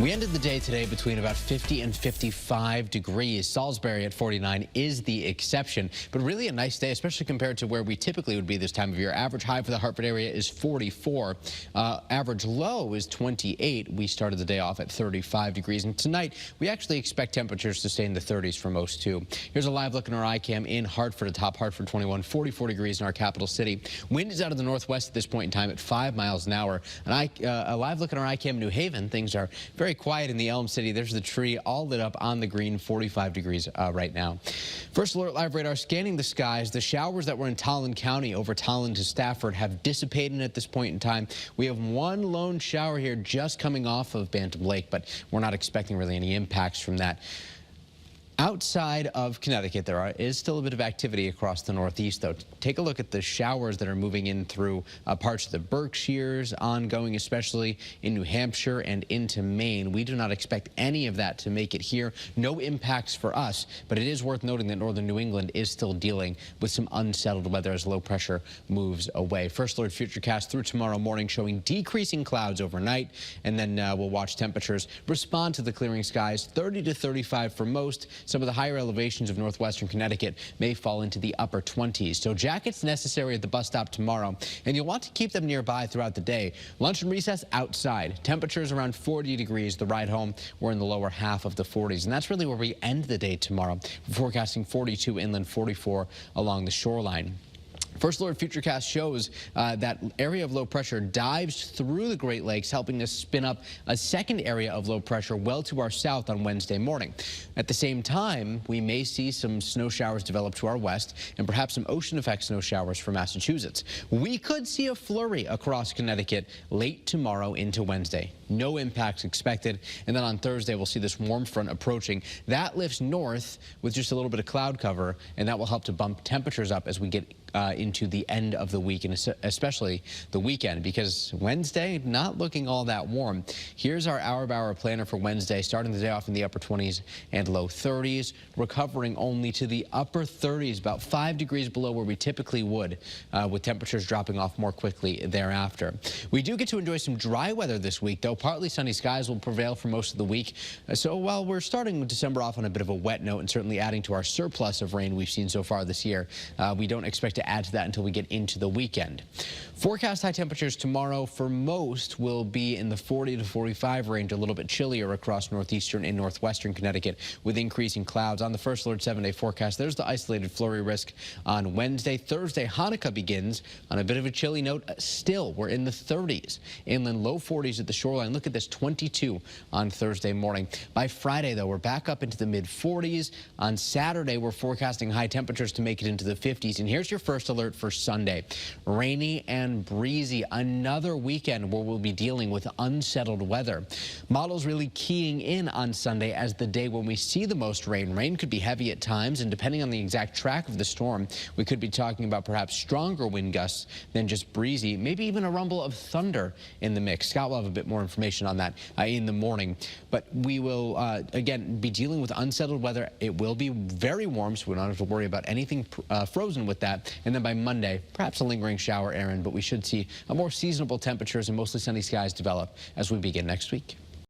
We ended the day today between about 50 and 55 degrees. Salisbury at 49 is the exception, but really a nice day, especially compared to where we typically would be this time of year. Average high for the Hartford area is 44. Average low is 28. We started the day off at 35 degrees, and tonight we actually expect temperatures to stay in the 30s for most too. Here's a live look in our iCam in Hartford, atop Hartford 21, 44 degrees in our capital city. Wind is out of the northwest at this point in time at 5 miles an hour. And a live look in our iCam in New Haven. Things are very quiet in the Elm City. There's the tree all lit up on the green, 45 degrees right now. First Alert Live radar scanning the skies. The showers that were in Tolland County over Tolland to Stafford have dissipated at this point in time. We have one lone shower here just coming off of Bantam Lake, but we're not expecting really any impacts from that. Outside of Connecticut, there is still a bit of activity across the Northeast, though. Take a look at the showers that are moving in through parts of the Berkshires, ongoing especially in New Hampshire and into Maine. We do not expect any of that to make it here. No impacts for us, but it is worth noting that northern New England is still dealing with some unsettled weather as low pressure moves away. First Alert Futurecast through tomorrow morning showing decreasing clouds overnight, and then we'll watch temperatures respond to the clearing skies. 30 to 35 for most. Some of the higher elevations of northwestern Connecticut may fall into the upper 20s. So jackets necessary at the bus stop tomorrow, and you'll want to keep them nearby throughout the day. Lunch and recess outside. Temperatures around 40 degrees. The ride home, we're in the lower half of the 40s, and that's really where we end the day tomorrow. We're forecasting 42 inland, 44 along the shoreline. First Alert Futurecast shows that area of low pressure dives through the Great Lakes, helping us spin up a second area of low pressure well to our south on Wednesday morning. At the same time, we may see some snow showers develop to our west and perhaps some ocean effect snow showers for Massachusetts. We could see a flurry across Connecticut late tomorrow into Wednesday. No impacts expected. And then on Thursday, we'll see this warm front approaching. That lifts north with just a little bit of cloud cover, and that will help to bump temperatures up as we get into the end of the week, and especially the weekend, because Wednesday not looking all that warm. Here's our hour-by-hour planner for Wednesday, starting the day off in the upper 20s and low 30s, recovering only to the upper 30s, about 5 degrees below where we typically would, with temperatures dropping off more quickly thereafter. We do get to enjoy some dry weather this week, though. Partly sunny skies will prevail for most of the week. So while we're starting December off on a bit of a wet note and certainly adding to our surplus of rain we've seen so far this year, we don't expect to add to that until we get into the weekend. Forecast high temperatures tomorrow for most will be in the 40 to 45 range, a little bit chillier across northeastern and northwestern Connecticut with increasing clouds. On the First Alert 7-day forecast, there's the isolated flurry risk on Wednesday. Thursday, Hanukkah begins on a bit of a chilly note. Still, we're in the 30s. Inland low 40s at the shoreline. Look at this, 22 on Thursday morning. By Friday, though, we're back up into the mid 40s. On Saturday, we're forecasting high temperatures to make it into the 50s. And here's your First Alert for Sunday. Rainy and breezy. Another weekend where we'll be dealing with unsettled weather. Models really keying in on Sunday as the day when we see the most rain. Rain could be heavy at times, and depending on the exact track of the storm, we could be talking about perhaps stronger wind gusts than just breezy, maybe even a rumble of thunder in the mix. Scott will have a bit more information on that in the morning. But we will, again, be dealing with unsettled weather. It will be very warm, so we don't have to worry about anything frozen with that. And then by Monday, perhaps a lingering shower errand, but we should see a more seasonable temperatures and mostly sunny skies develop as we begin next week.